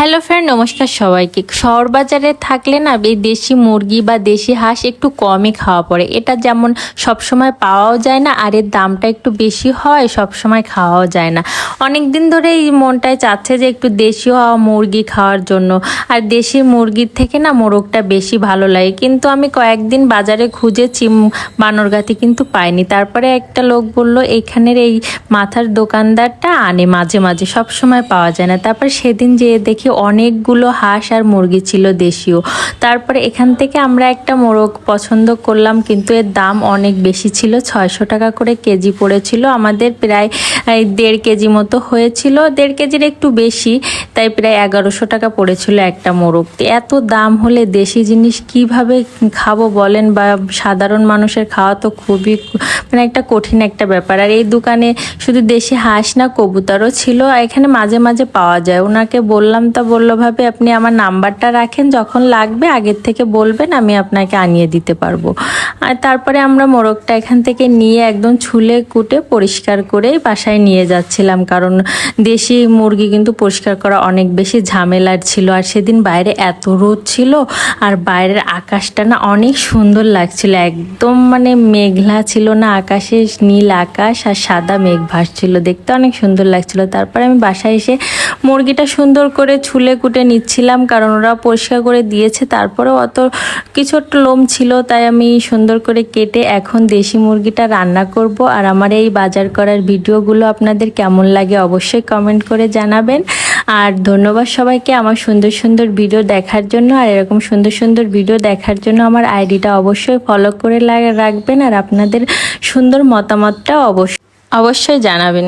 Hello friend, নমস্কার সবাইকে। শহর বাজারে থাকলে না এই দেশি মুরগি বা দেশি হাঁস একটু কমই খাওয়া পড়ে। এটা যেমন সবসময় পাওয়াও যায় না, আর এর দামটা একটু বেশি হয়, সবসময় খাওয়াও যায় না। অনেক দিন ধরে এই মনটায় চাচ্ছে যে একটু দেশি হওয়া মুরগি খাওয়ার জন্য, আর দেশি মুরগির থেকে না মোরগটা বেশি ভালো লাগে। কিন্তু আমি কয়েকদিন বাজারে খুঁজেছি বানরগাতি, কিন্তু পাইনি। তারপরে একটা লোক বলল এইখানের এই মাথার দোকানদারটা আনে মাঝে মাঝে, সব সময় পাওয়া যায় না। তারপর সেদিন যেয়ে দেখি অনেকগুলো হাঁস আর মুরগি ছিল দেশীয়। তারপরে এখান থেকে আমরা একটা মোরগ পছন্দ করলাম, কিন্তু এর দাম অনেক বেশি ছিল। 600 টাকা করে কেজি পড়েছিল। আমাদের প্রায় 1.5 কেজি মতো হয়েছিল, 1.5 কেজির একটু বেশি, তাই প্রায় 1100 টাকা পড়েছিল একটা মোরগ। এত দাম হলে দেশি জিনিস কিভাবে খাবো বলেন? বা সাধারণ মানুষের খাওয়া তো খুবই একটা কঠিন একটা ব্যাপার। আর এই দোকানে শুধু দেশি হাঁস না, কবুতরও ছিল। এখানে মাঝে মাঝে পাওয়া যায়। ওনাকে বললাম, তা বললো ভাবে আপনি আমার নাম্বারটা রাখেন, যখন লাগবে আগের থেকে বলবেন, আমি আপনাকে আনিয়ে দিতে পারবো। আর তারপরে আমরা মোরগটা এখান থেকে নিয়ে একদম ছুলে কুটে পরিষ্কার করে বাসায় নিয়ে যাচ্ছিলাম, কারণ দেশি মুরগি কিন্তু পরিষ্কার করা অনেক বেশি ঝামেলার ছিল। আর সেদিন বাইরে এত রোদ ছিল, আর বাইরের আকাশটা না অনেক সুন্দর লাগছিল, একদম মেঘলা ছিল না আকাশে, নীল আকাশ আর সাদা মেঘ ভাসছিল, দেখতে অনেক সুন্দর লাগছিল। তারপরে আমি বাসায় এসে মুরগিটা সুন্দর করে ছুলে কুটে নিচ্ছিলাম, কারণ ওরা পরিষ্কার করে দিয়েছে। তারপরেও অত কিছু একটা লোম ছিল, তাই আমি সুন্দর করে কেটে এখন দেশি মুরগিটা রান্না করব। আর আমার এই বাজার করার ভিডিওগুলো আপনাদের কেমন লাগে অবশ্যই কমেন্ট করে জানাবেন। আর ধন্যবাদ সবাইকে আমার সুন্দর সুন্দর ভিডিও দেখার জন্য। আর এরকম সুন্দর সুন্দর ভিডিও দেখার জন্য আমার আইডিটা অবশ্যই ফলো করে রাখবেন, আর আপনাদের সুন্দর মতামতটা অবশ্যই জানাবেন।